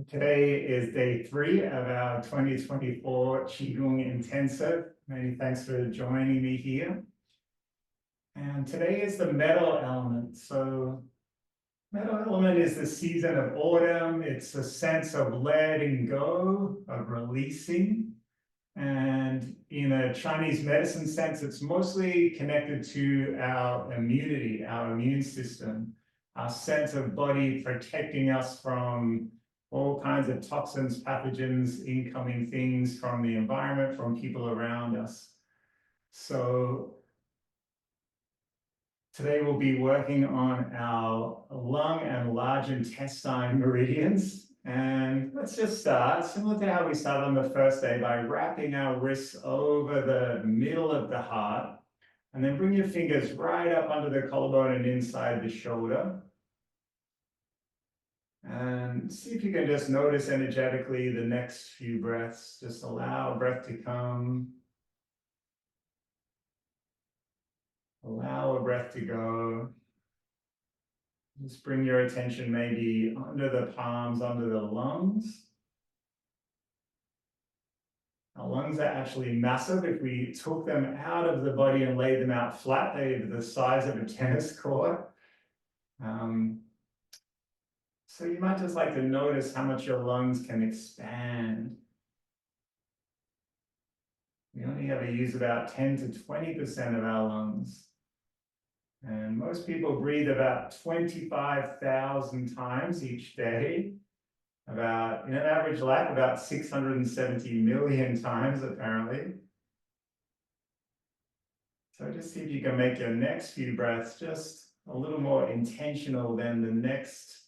Today is day 3 of our 2024 Qigong Intensive. Many thanks for joining me here. And today is the metal element. So metal element is the season of autumn. It's a sense of letting go, of releasing. And in a Chinese medicine sense, it's mostly connected to our immunity, our immune system, our sense of body protecting us from all kinds of toxins, pathogens, incoming things from the environment, from people around us. So today we'll be working on our lung and large intestine meridians. And let's just start, similar to how we started on the first day, by wrapping our wrists over the middle of the heart. And then bring your fingers right up under the collarbone and inside the shoulder. And see if you can just notice energetically the next few breaths. Just allow a breath to come. Allow a breath to go. Just bring your attention maybe under the palms, under the lungs. Our lungs are actually massive. If we took them out of the body and laid them out flat, they're the size of a tennis court. So you might just like to notice how much your lungs can expand. We only ever use about 10 to 20% of our lungs. And most people breathe about 25,000 times each day. About, in an average life, about 670 million times, apparently. So just see if you can make your next few breaths just a little more intentional than the next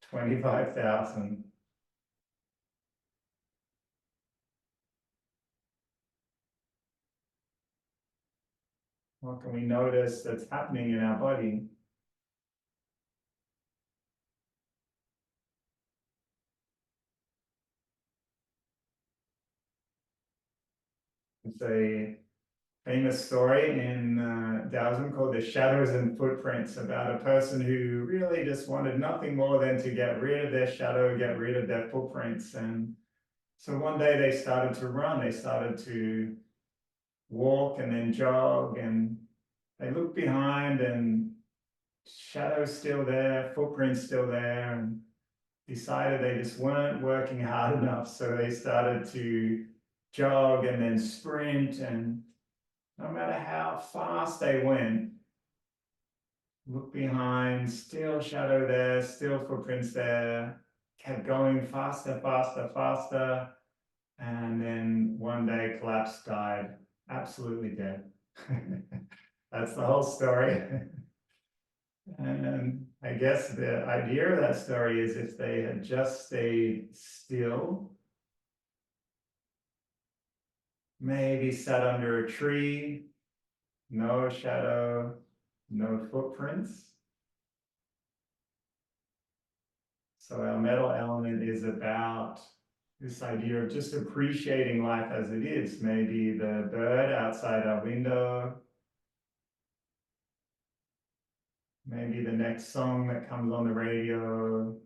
25,000. What can we notice that's happening in our body? It's a famous story in Taoism called The Shadows and Footprints, about a person who really just wanted nothing more than to get rid of their shadow, get rid of their footprints. And so one day they started to run, they started to walk and then jog, and they looked behind and shadows still there, footprints still there, and decided they just weren't working hard enough. So they started to jog and then sprint, and no matter how fast they went, look behind, still shadow there, still footprints there, kept going faster, faster, faster, and then one day collapsed, died, absolutely dead. That's the whole story. And I guess the idea of that story is if they had just stayed still, maybe sat under a tree, no shadow, no footprints. So our metal element is about this idea of just appreciating life as it is. Maybe the bird outside our window, maybe the next song that comes on the radio,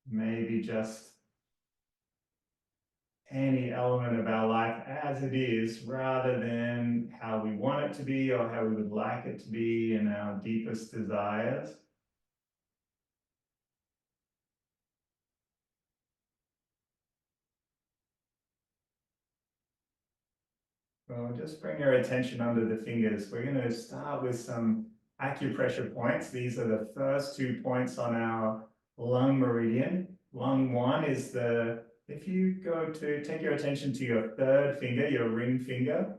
maybe just any element of our life as it is, rather than how we want it to be or how we would like it to be in our deepest desires. So just bring your attention under the fingers. We're going to start with some acupressure points. These are the first 2 points on our lung meridian. Lung 1 is if you go to take your attention to your third finger, your ring finger,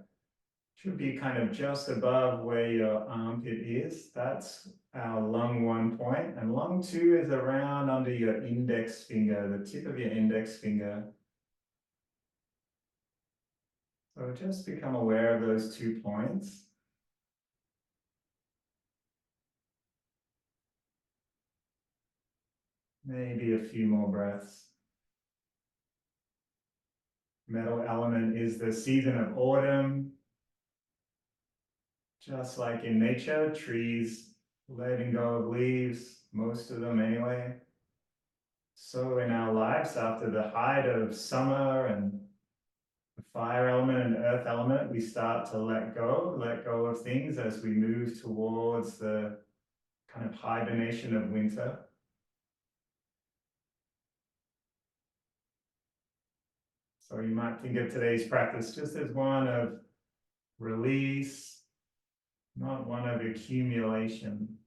should be kind of just above where your armpit is. That's our lung 1 point. And lung 2 is around under your index finger, the tip of your index finger. So just become aware of those 2 points. Maybe a few more breaths. Metal element is the season of autumn. Just like in nature, trees letting go of leaves, most of them anyway. So in our lives, after the height of summer and the fire element and earth element, we start to let go of things as we move towards the kind of hibernation of winter. So you might think of today's practice just as one of release, not one of accumulation.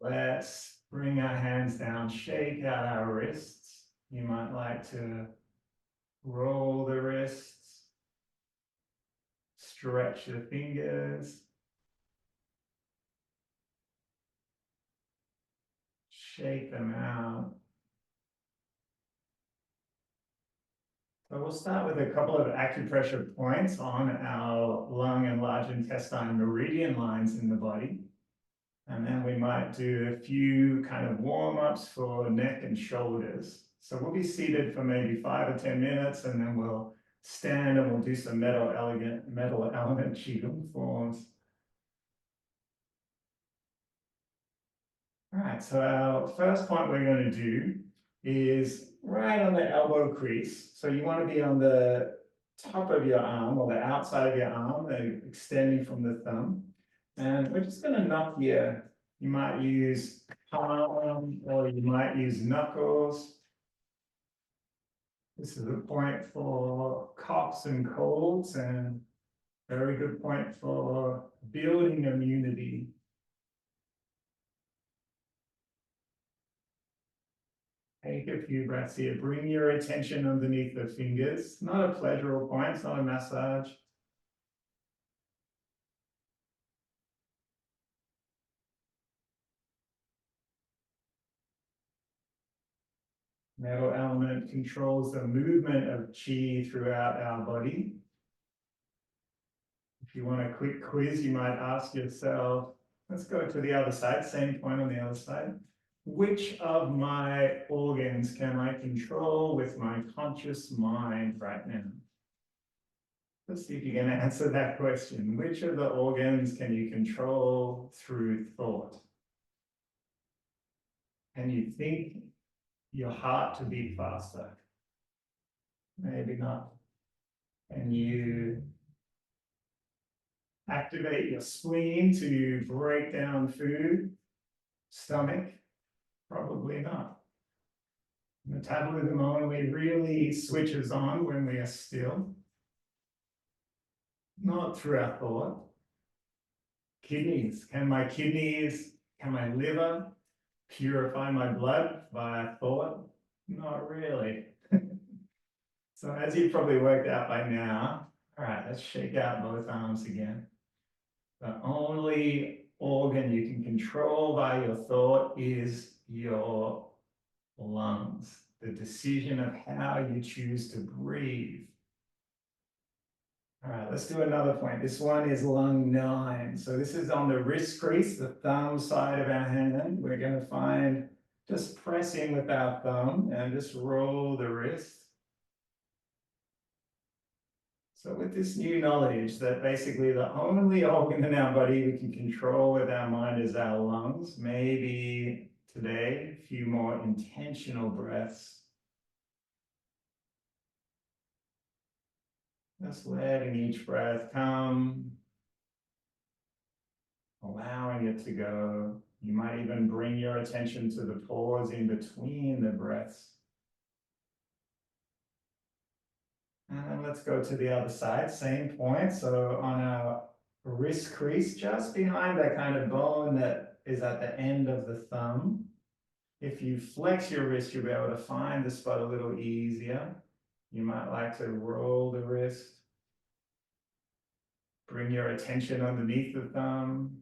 Let's bring our hands down, shake out our wrists. You might like to roll the wrists, stretch the fingers, shake them out. So we'll start with a couple of acupressure points on our lung and large intestine meridian lines in the body. And then we might do a few kind of warm-ups for neck and shoulders. So we'll be seated for maybe 5 or 10 minutes, and then we'll stand and we'll do some metal element Qigong forms. All right, so our first point we're going to do is right on the elbow crease. So you want to be on the top of your arm or the outside of your arm, extending from the thumb. And we're just going to knock here. You might use palm or you might use knuckles. This is a point for coughs and colds, and very good point for building immunity. Take a few breaths here. Bring your attention underneath the fingers. Not a pleasurable point, it's not a massage. Metal element controls the movement of qi throughout our body. If you want a quick quiz, you might ask yourself, let's go to the other side, same point on the other side. Which of my organs can I control with my conscious mind right now? Let's see if you can answer that question. Which of the organs can you control through thought? Can you think your heart to beat faster? Maybe not. Can you activate your spleen to break down food? Stomach? Probably not. Metabolism only really switches on when we are still, not through our thought. Kidneys. Can my liver purify my blood via thought? Not really. So as you've probably worked out by now, all right, let's shake out both arms again. The only organ you can control by your thought is your lungs, the decision of how you choose to breathe. All right, let's do another point. This one is lung 9. So this is on the wrist crease, the thumb side of our hand. We're going to find, just press in with our thumb and just roll the wrist. So with this new knowledge that basically the only organ in our body we can control with our mind is our lungs, maybe today, a few more intentional breaths. Just letting each breath come, allowing it to go. You might even bring your attention to the pause in between the breaths. And then let's go to the other side, same point. So on our wrist crease, just behind that kind of bone that is at the end of the thumb, if you flex your wrist, you'll be able to find the spot a little easier. You might like to roll the wrist. Bring your attention underneath the thumb.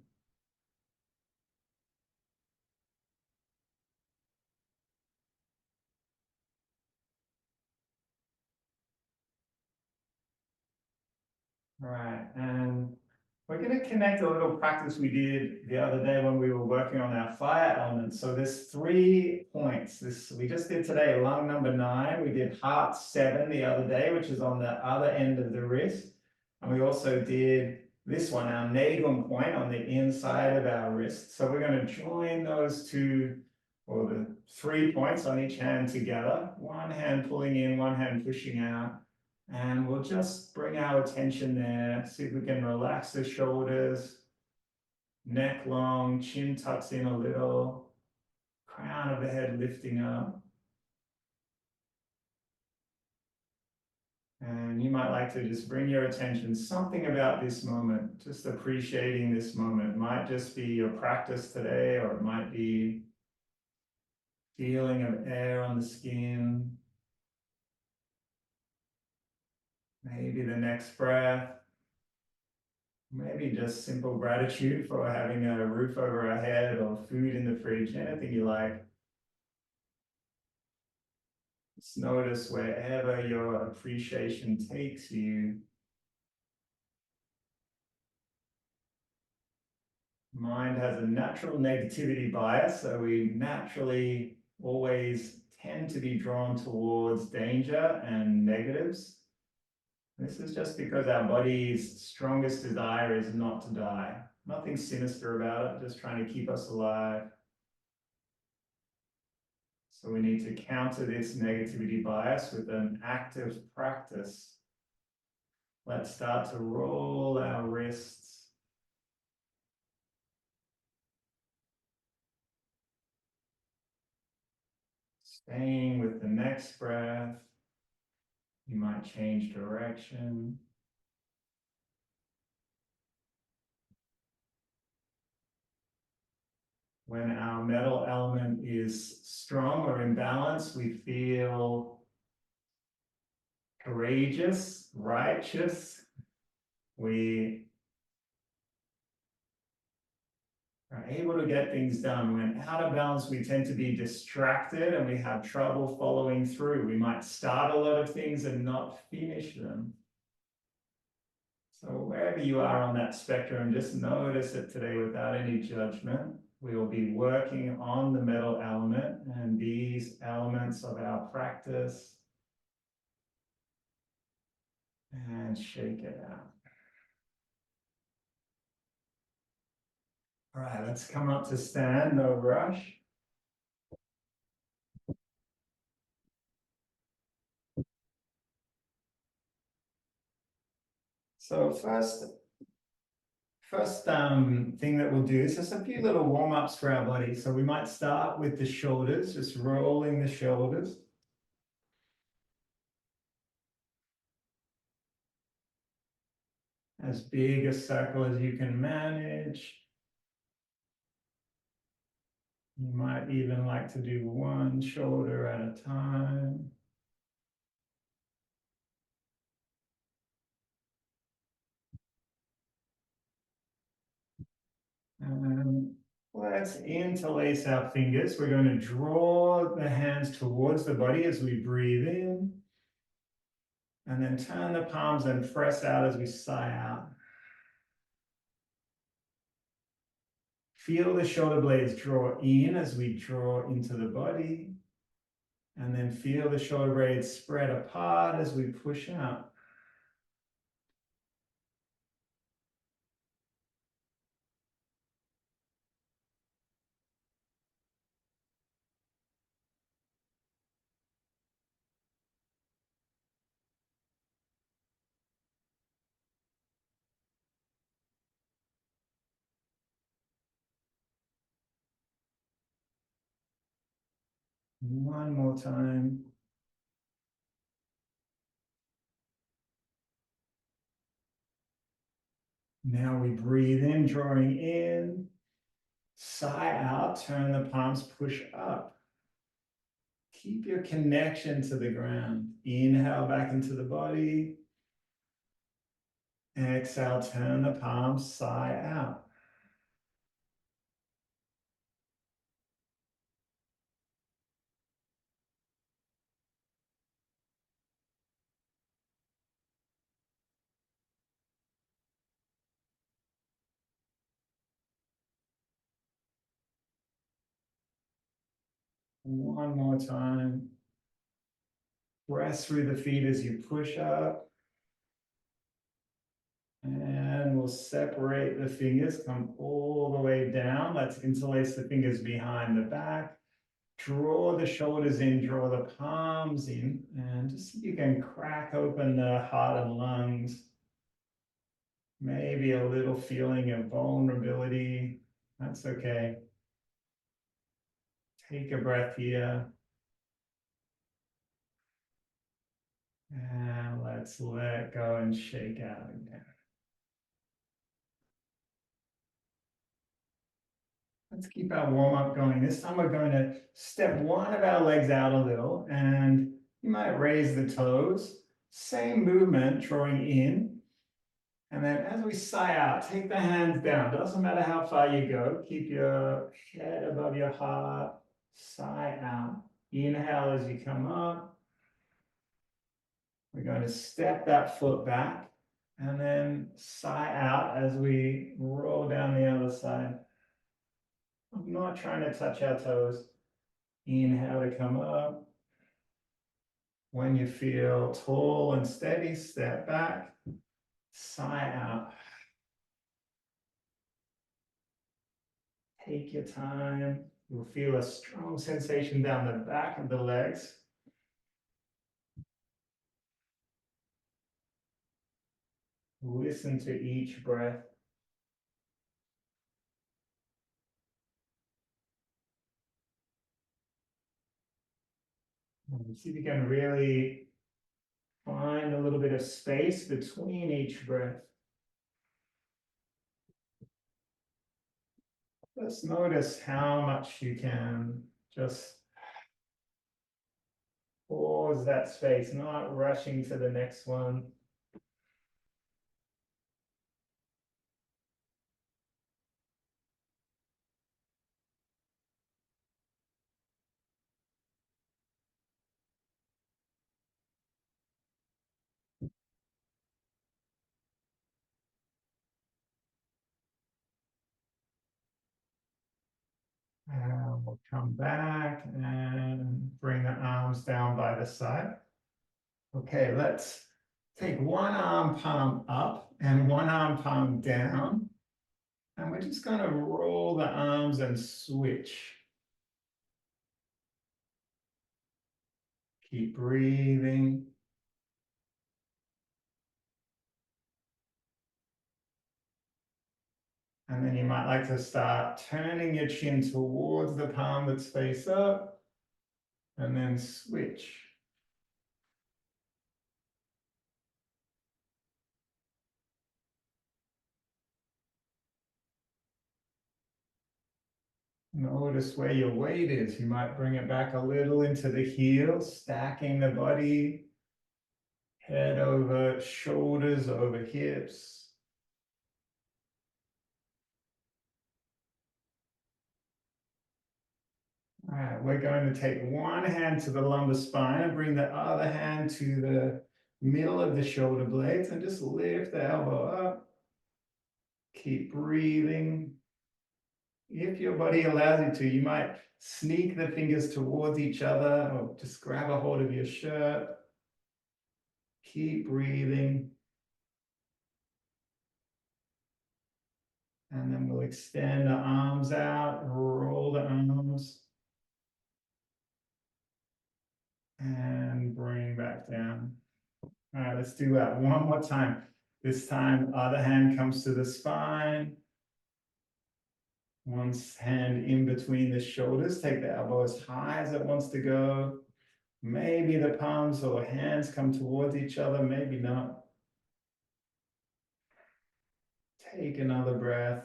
All right, and we're going to connect a little practice we did the other day when we were working on our fire elements. So there's 3 points. We just did today lung number 9. We did heart 7 the other day, which is on the other end of the wrist. And we also did this one, our navel point on the inside of our wrist. So we're going to join those two, or the 3 points on each hand together. One hand pulling in, one hand pushing out. And we'll just bring our attention there. See if we can relax the shoulders, neck long, chin tucks in a little, crown of the head lifting up. And you might like to just bring your attention, something about this moment, just appreciating this moment. It might just be your practice today, or it might be feeling of air on the skin. Maybe the next breath. Maybe just simple gratitude for having a roof over our head or food in the fridge, anything you like. Just notice wherever your appreciation takes you. Mind has a natural negativity bias, so we naturally always tend to be drawn towards danger and negatives. This is just because our body's strongest desire is not to die. Nothing sinister about it, just trying to keep us alive. So we need to counter this negativity bias with an active practice. Let's start to roll our wrists. Staying with the next breath. You might change direction. When our metal element is strong or in balance, we feel courageous, righteous. We are able to get things done. When out of balance, we tend to be distracted and we have trouble following through. We might start a lot of things and not finish them. So wherever you are on that spectrum, just notice it today without any judgment. We will be working on the metal element and these elements of our practice. And shake it out. All right, let's come up to stand, no rush. So first thing that we'll do is just a few little warm-ups for our body. So we might start with the shoulders, just rolling the shoulders. As big a circle as you can manage. You might even like to do one shoulder at a time. And let's interlace our fingers. We're going to draw the hands towards the body as we breathe in. And then turn the palms and press out as we sigh out. Feel the shoulder blades draw in as we draw into the body. And then feel the shoulder blades spread apart as we push out. One more time. Now we breathe in, drawing in. Sigh out, turn the palms, push up. Keep your connection to the ground. Inhale back into the body. Exhale, turn the palms, sigh out. One more time. Press through the feet as you push up. And we'll we'll separate the fingers, come all the way down. Let's interlace the fingers behind the back. Draw the shoulders in, draw the palms in, and just see if you can crack open the heart and lungs. Maybe a little feeling of vulnerability. That's okay. Take a breath here. And let's let go and shake out again. Let's keep our warm up going. This time we're going to step one of our legs out a little, and you might raise the toes. Same movement, drawing in. And then as we sigh out, take the hands down. Doesn't matter how far you go. Keep your head above your heart. Sigh out. Inhale as you come up. We're going to step that foot back and then sigh out as we roll down the other side. I'm not trying to touch our toes. Inhale to come up. When you feel tall and steady, step back. Sigh out. Take your time. You'll feel a strong sensation down the back of the legs. Listen to each breath. And see if you can really find a little bit of space between each breath. Just notice how much you can just pause that space, not rushing to the next one. And we'll come back and bring the arms down by the side. Okay, let's take one arm palm up and one arm palm down. And we're just going to roll the arms and switch. Keep breathing. And then you might like to start turning your chin towards the palm that's face up, and then switch. Notice where your weight is. You might bring it back a little into the heels, stacking the body, head over shoulders, over hips. All right, we're going to take one hand to the lumbar spine and bring the other hand to the middle of the shoulder blades and just lift the elbow up. Keep breathing. If your body allows you to, you might sneak the fingers towards each other or just grab a hold of your shirt. Keep breathing. And then we'll extend the arms out, roll the arms. And bring back down. All right, let's do that one more time. This time, other hand comes to the spine. One hand in between the shoulders. Take the elbow as high as it wants to go. Maybe the palms or hands come towards each other, maybe not. Take another breath.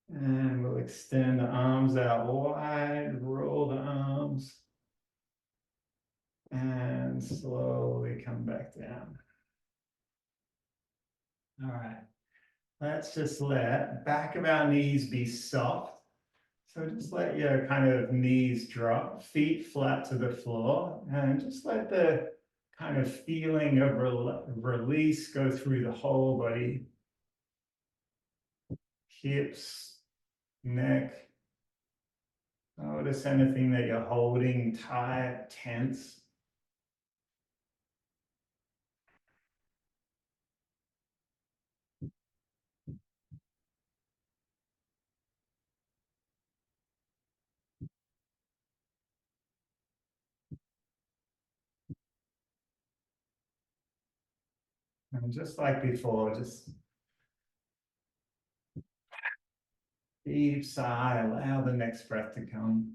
And we'll extend the arms out wide, roll the arms. And slowly come back down. All right. Let's just let back of our knees be soft. So just let your kind of knees drop, feet flat to the floor, and just let the kind of feeling of release go through the whole body. Hips, neck. Notice anything that you're holding tight, tense. And just like before, just deep sigh, allow the next breath to come.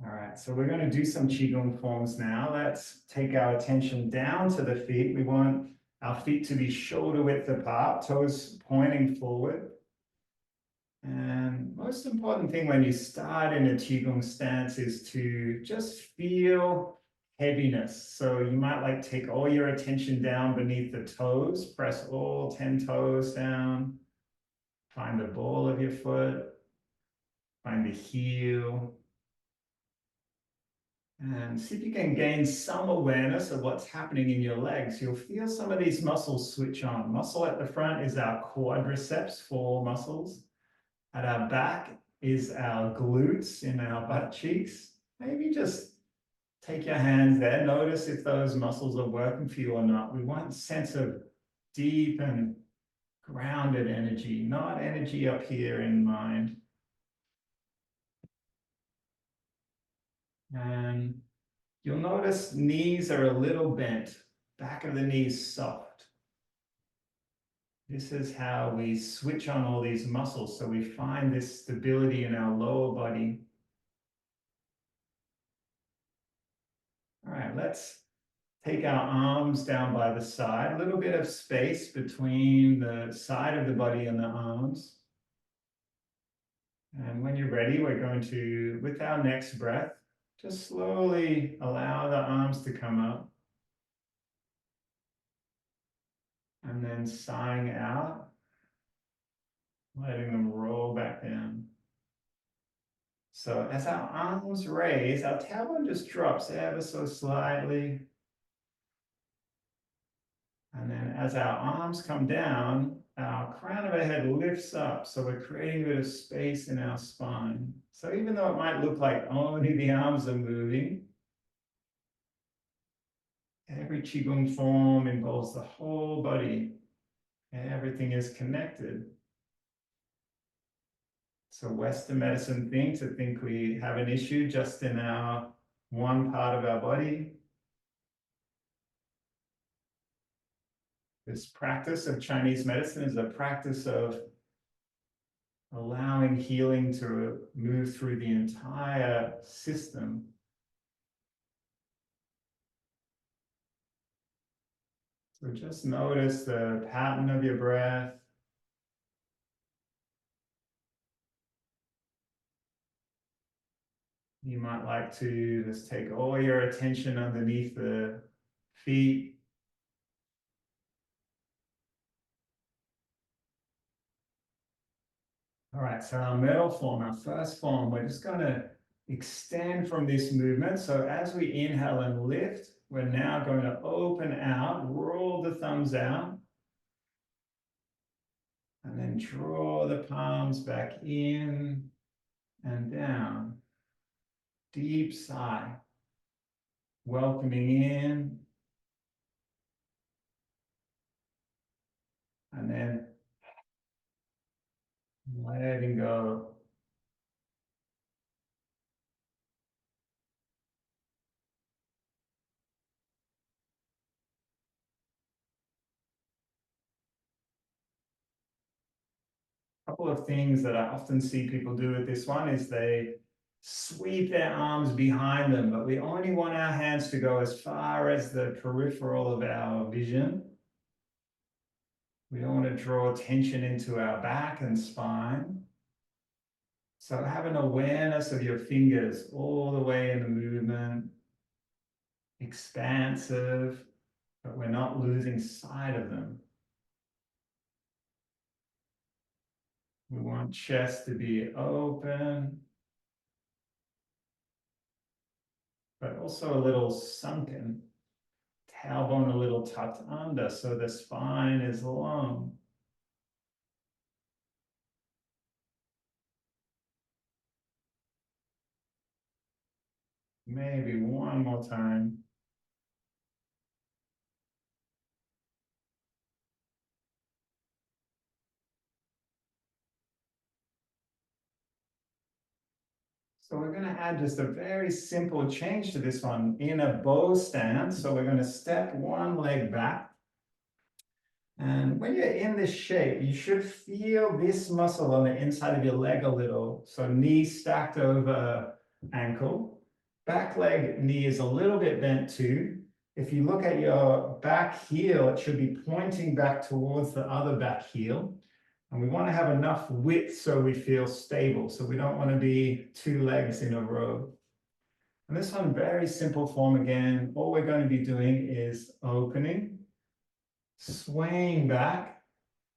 All right, so we're going to do some Qigong forms now. Let's take our attention down to the feet. We want our feet to be shoulder width apart, toes pointing forward. And most important thing when you start in a Qigong stance is to just feel heaviness. So you might like take all your attention down beneath the toes, press all 10 toes down, find the ball of your foot, find the heel, and see if you can gain some awareness of what's happening in your legs. You'll feel some of these muscles switch on. Muscle at the front is our quadriceps, four muscles. At our back is our glutes in our butt cheeks. Maybe just take your hands there. Notice if those muscles are working for you or not. We want a sense of deep and grounded energy, not energy up here in mind. And you'll notice knees are a little bent, back of the knees soft. This is how we switch on all these muscles. So we find this stability in our lower body. All right, let's take our arms down by the side, a little bit of space between the side of the body and the arms. And when you're ready, we're going to, with our next breath, just slowly allow the arms to come up. And then sighing out, letting them roll back down. So as our arms raise, our tailbone just drops ever so slightly. And then as our arms come down, our crown of our head lifts up. So we're creating a bit of space in our spine. So even though it might look like only the arms are moving, every Qigong form involves the whole body. Everything is connected. So Western medicine think we have an issue just in our one part of our body. This practice of Chinese medicine is a practice of allowing healing to move through the entire system. So just notice the pattern of your breath. You might like to just take all your attention underneath the feet. All right, so our middle form, our first form, we're just going to extend from this movement. So as we inhale and lift, we're now going to open out, roll the thumbs out, and then draw the palms back in and down. Deep sigh, welcoming in, and then letting go. Couple of things that I often see people do with this one is they sweep their arms behind them, but we only want our hands to go as far as the peripheral of our vision. We don't want to draw tension into our back and spine. So have an awareness of your fingers all the way in the movement, expansive, but we're not losing sight of them. We want chest to be open, but also a little sunken. Tailbone a little tucked under, so the spine is long. Maybe one more time. So we're going to add just a very simple change to this one in a bow stance. So we're going to step one leg back. And when you're in this shape, you should feel this muscle on the inside of your leg a little. So knee stacked over ankle. Back leg, knee is a little bit bent too. If you look at your back heel, it should be pointing back towards the other back heel. And we want to have enough width so we feel stable. So we don't want to be two legs in a row. And this one, very simple form again. All we're going to be doing is opening, swaying back,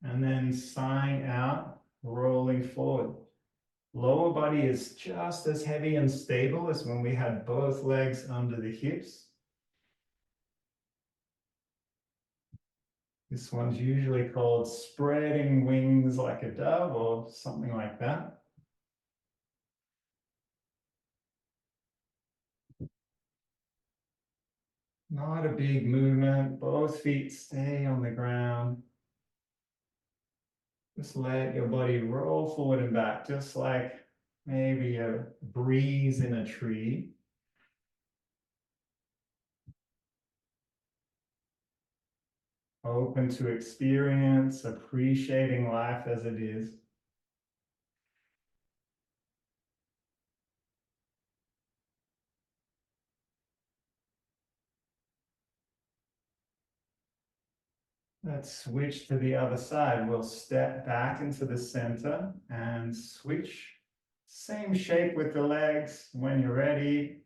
and then sighing out, rolling forward. Lower body is just as heavy and stable as when we had both legs under the hips. This one's usually called spreading wings like a dove or something like that. Not a big movement. Both feet stay on the ground. Just let your body roll forward and back, just like maybe a breeze in a tree. Open to experience, appreciating life as it is. Let's switch to the other side. We'll step back into the center and switch. Same shape with the legs when you're ready.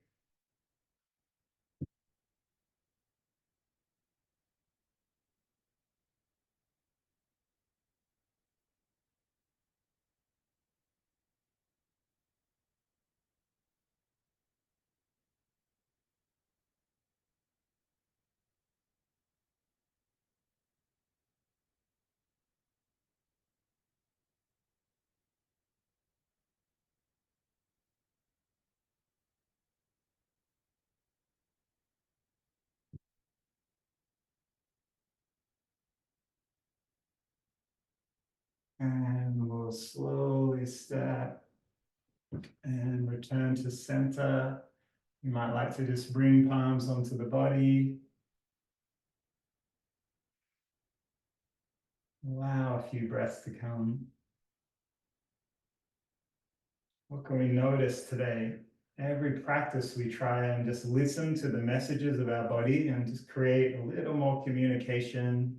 And we'll slowly step and return to center. You might like to just bring palms onto the body. Allow a few breaths to come. What can we notice today? Every practice we try and just listen to the messages of our body and just create a little more communication.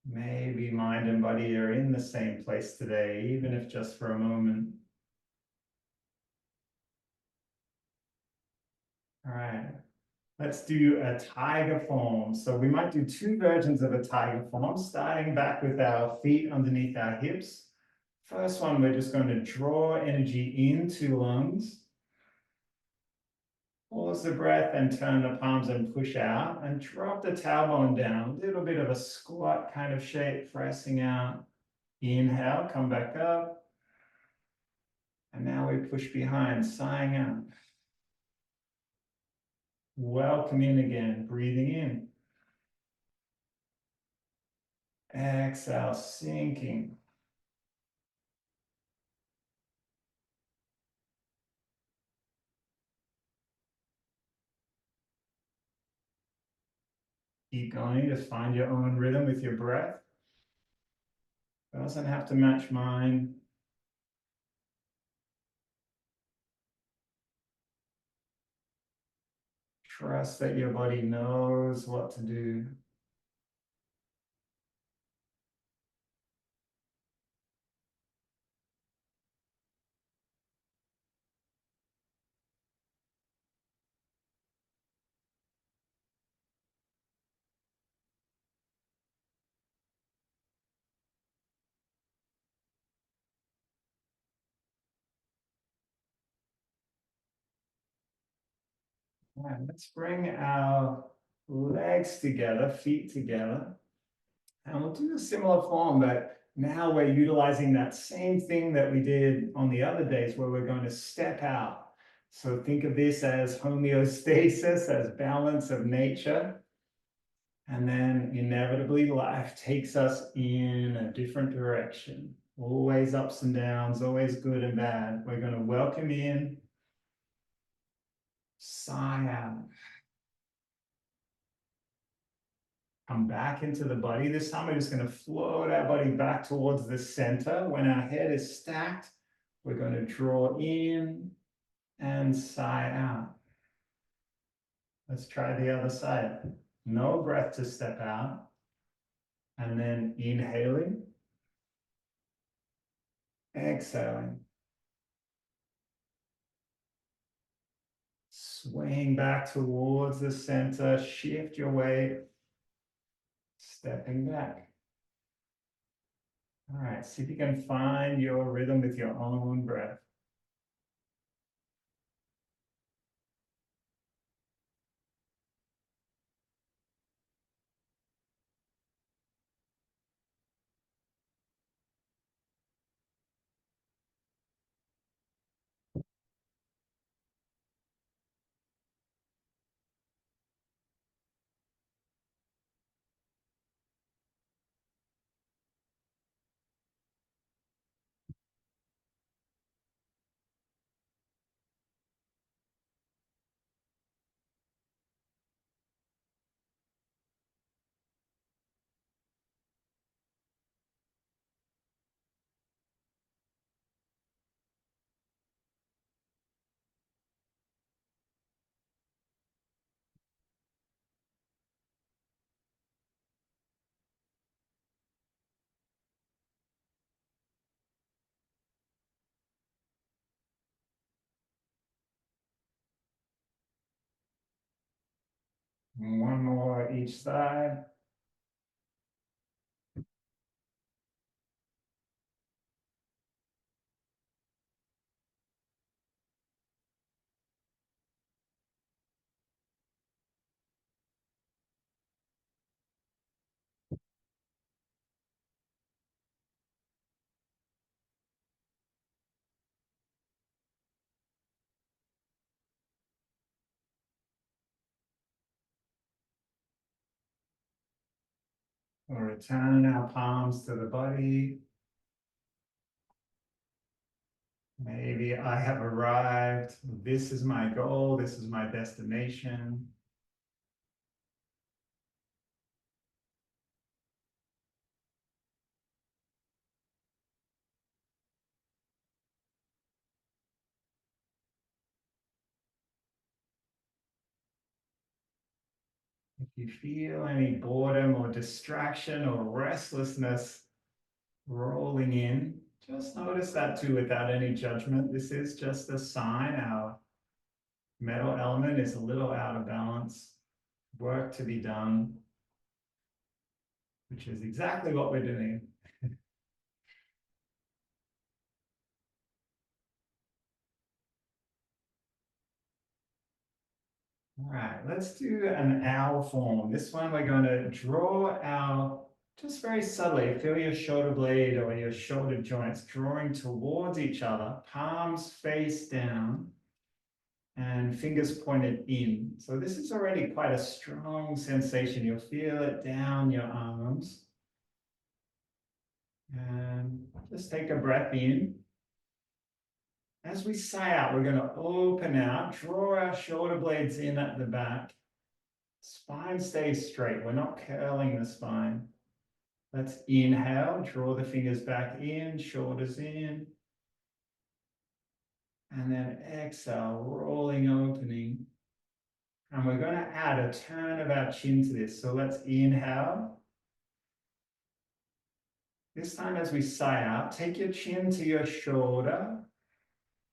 Maybe mind and body are in the same place today, even if just for a moment. All right, let's do a tiger form. So we might do two versions of a tiger form, starting back with our feet underneath our hips. First one, we're just going to draw energy into lungs. Pause the breath and turn the palms and push out and drop the tailbone down. A little bit of a squat kind of shape, pressing out. Inhale, come back up. And now we push behind, sighing out. Welcome in again, breathing in. Exhale, sinking. Keep going, just find your own rhythm with your breath. Doesn't have to match mine. Trust that your body knows what to do. All right, let's bring our legs together, feet together. And we'll do a similar form, but now we're utilizing that same thing that we did on the other days where we're going to step out. So think of this as homeostasis, as balance of nature. And then inevitably life takes us in a different direction. always ups and downs, always good and bad. We're going to welcome in, sigh out. Come back into the body. This time we're just going to float our body back towards the center. When our head is stacked, we're going to draw in and sigh out. Let's try the other side. No breath to step out. And then inhaling, exhaling. Swaying back towards the center, shift your weight, stepping back. All right, see if you can find your rhythm with your own breath. One more each side. We'll return our palms to the body. Maybe I have arrived. This is my goal. This is my destination. If you feel any boredom or distraction or restlessness rolling in, just notice that too without any judgment. This is just a sign our metal element is a little out of balance. Work to be done, which is exactly what we're doing. All right, let's do an owl form. This one we're going to draw our, just very subtly, feel your shoulder blade or your shoulder joints drawing towards each other, palms face down and fingers pointed in. So this is already quite a strong sensation. You'll feel it down your arms. And just take a breath in. As we sigh out, we're going to open out, draw our shoulder blades in at the back. Spine stays straight. We're not curling the spine. Let's inhale, draw the fingers back in, shoulders in. And then exhale, rolling, opening. And we're going to add a turn of our chin to this. So let's inhale. This time as we sigh out, take your chin to your shoulder.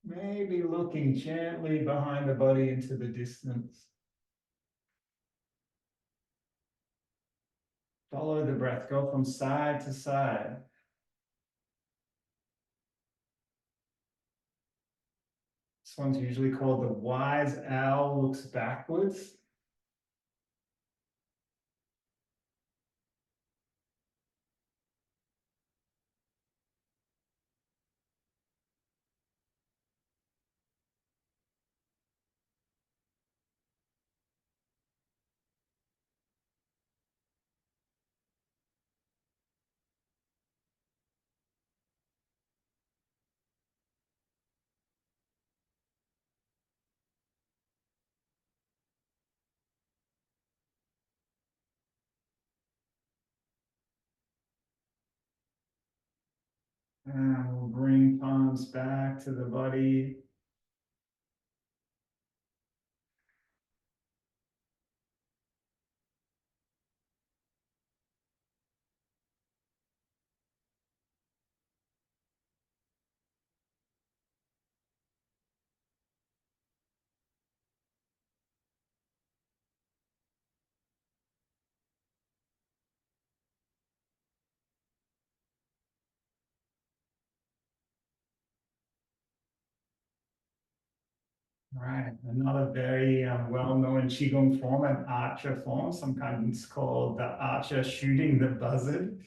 Maybe looking gently behind the body into the distance. Follow the breath, go from side to side. This one's usually called the wise owl looks backwards. And we'll bring palms back to the body. Right, another very well-known Qigong form, an archer form, sometimes called the archer shooting the buzzard.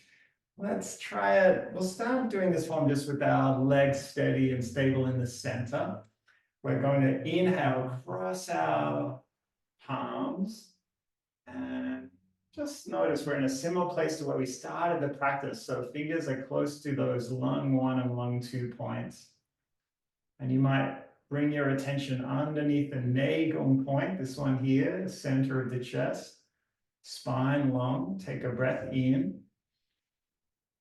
Let's try it. We'll start doing this form just with our legs steady and stable in the center. We're going to inhale, cross our palms, and just notice we're in a similar place to where we started the practice. So fingers are close to those lung 1 and lung 2 points. And you might bring your attention underneath the Qigong point, this one here, the center of the chest, spine long. Take a breath in.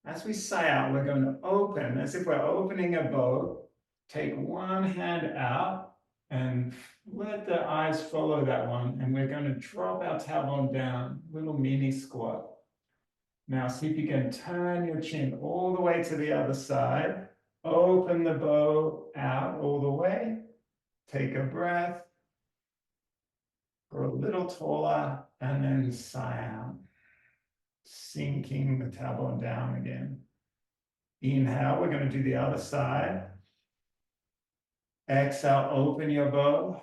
As we sigh out, we're going to open, as if we're opening a boat. Take one hand out and let the eyes follow that one. And we're going to drop our tailbone down, little mini squat. Now see if you can turn your chin all the way to the other side. Open the bow out all the way. Take a breath. Grow a little taller and then sigh out. Sinking the tailbone down again. Inhale, we're going to do the other side. Exhale, open your bow.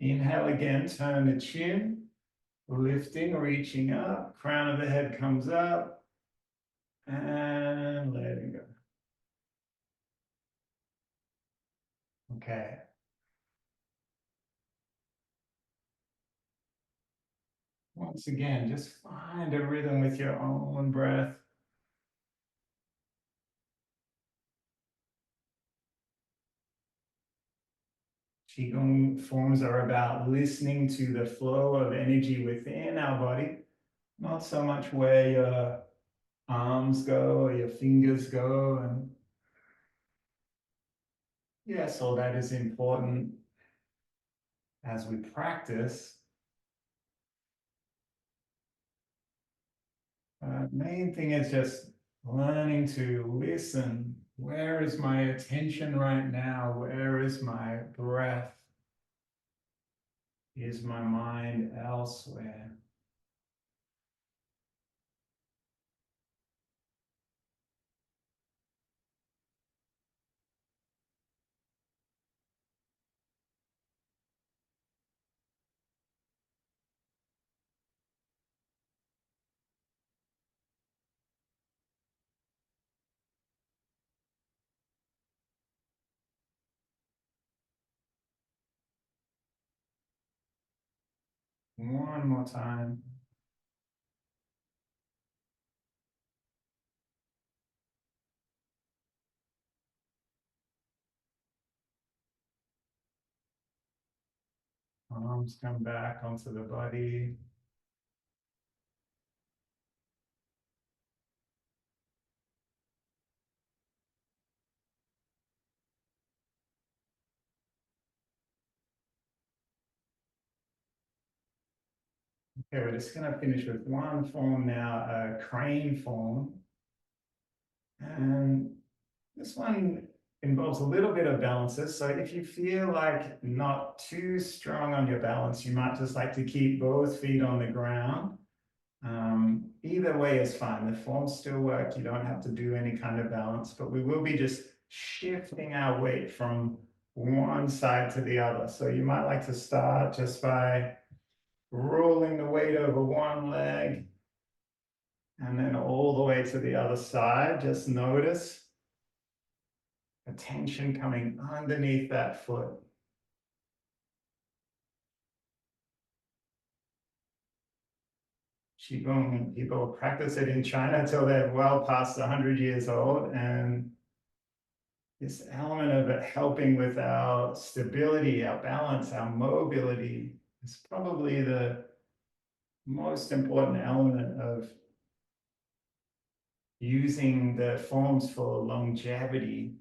Inhale again, turn the chin. Lifting, reaching up. Crown of the head comes up. And letting go. Okay. Once again, just find a rhythm with your own breath. Qigong forms are about listening to the flow of energy within our body, not so much where your arms go or your fingers go. And yes, all that is important as we practice. Main thing is just learning to listen. Where is my attention right now? Where is my breath? Is my mind elsewhere? One more time. Arms come back onto the body. Okay, we're just going to finish with one form now, a crane form. And this one involves a little bit of balances. So if you feel like not too strong on your balance, you might just like to keep both feet on the ground. Either way is fine. The forms still work. You don't have to do any kind of balance, but we will be just shifting our weight from one side to the other. So you might like to start just by rolling the weight over one leg and then all the way to the other side. Just notice the tension coming underneath that foot. Qigong, people practice it in China till they're well past 100 years old. And this element of it helping with our stability, our balance, our mobility is probably the most important element of using the forms for longevity.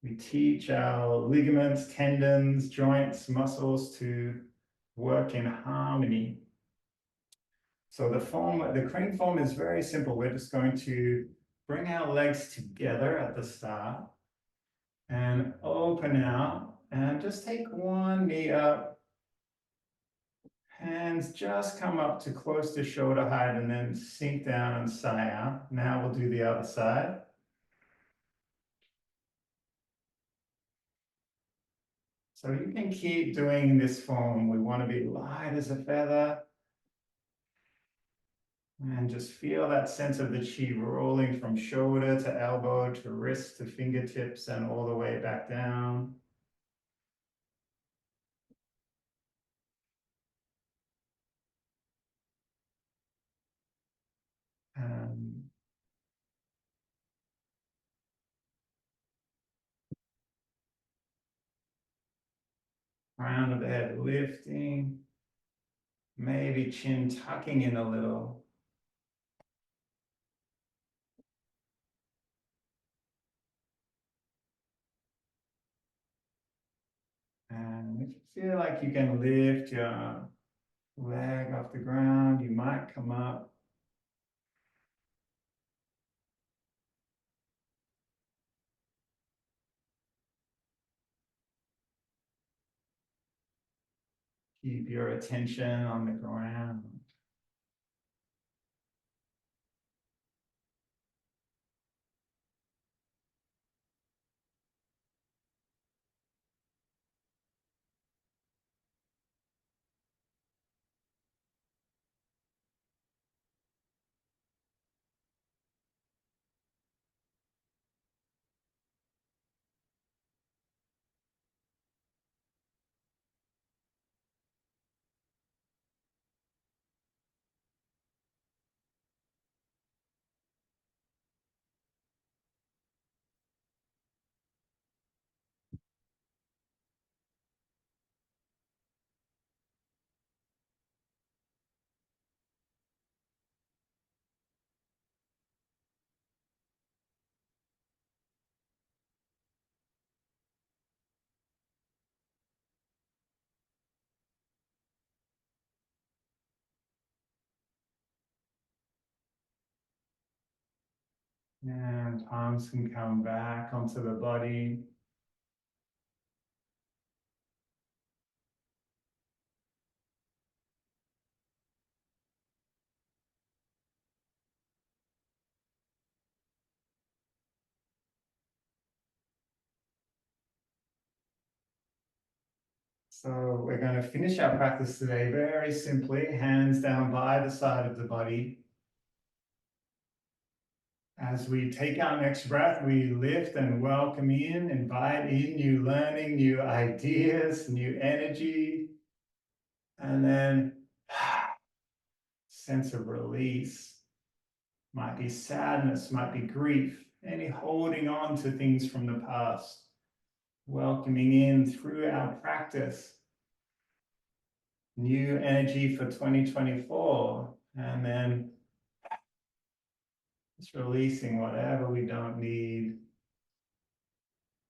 We teach our ligaments, tendons, joints, muscles to work in harmony. So the crane form is very simple. We're just going to bring our legs together at the start and open out and just take one knee up. Hands just come up to close to shoulder height and then sink down and sigh out. Now we'll do the other side. So you can keep doing this form. We want to be light as a feather. And just feel that sense of the chi rolling from shoulder to elbow to wrist to fingertips and all the way back down. Um, Crown of the head lifting, maybe chin tucking in a little. And if you feel like you can lift your leg off the ground, you might come up. Keep your attention on the ground. And palms can come back onto the body. So we're going to finish our practice today very simply, hands down by the side of the body. As we take our next breath, we lift and welcome in, invite in new learning, new ideas, new energy, and then sense of release. Might be sadness, might be grief, any holding on to things from the past. Welcoming in through our practice new energy for 2024, and then just releasing whatever we don't need.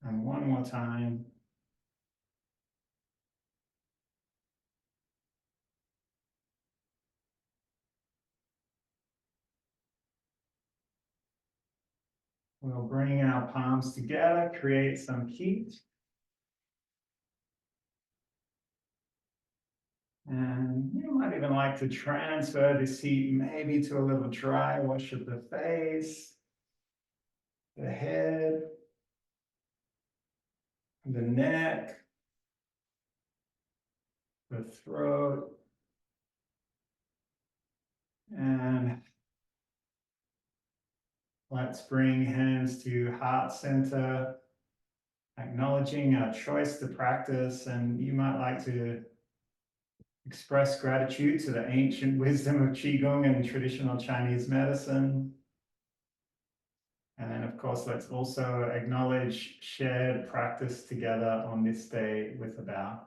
And one more time. We'll bring our palms together, create some heat. And you might even like to transfer this heat maybe to a little dry wash of the face, the head, the neck, the throat, and let's bring hands to heart center, acknowledging our choice to practice. And you might like to express gratitude to the ancient wisdom of Qigong and traditional Chinese medicine. And then, of course, let's also acknowledge shared practice together on this day with a bow.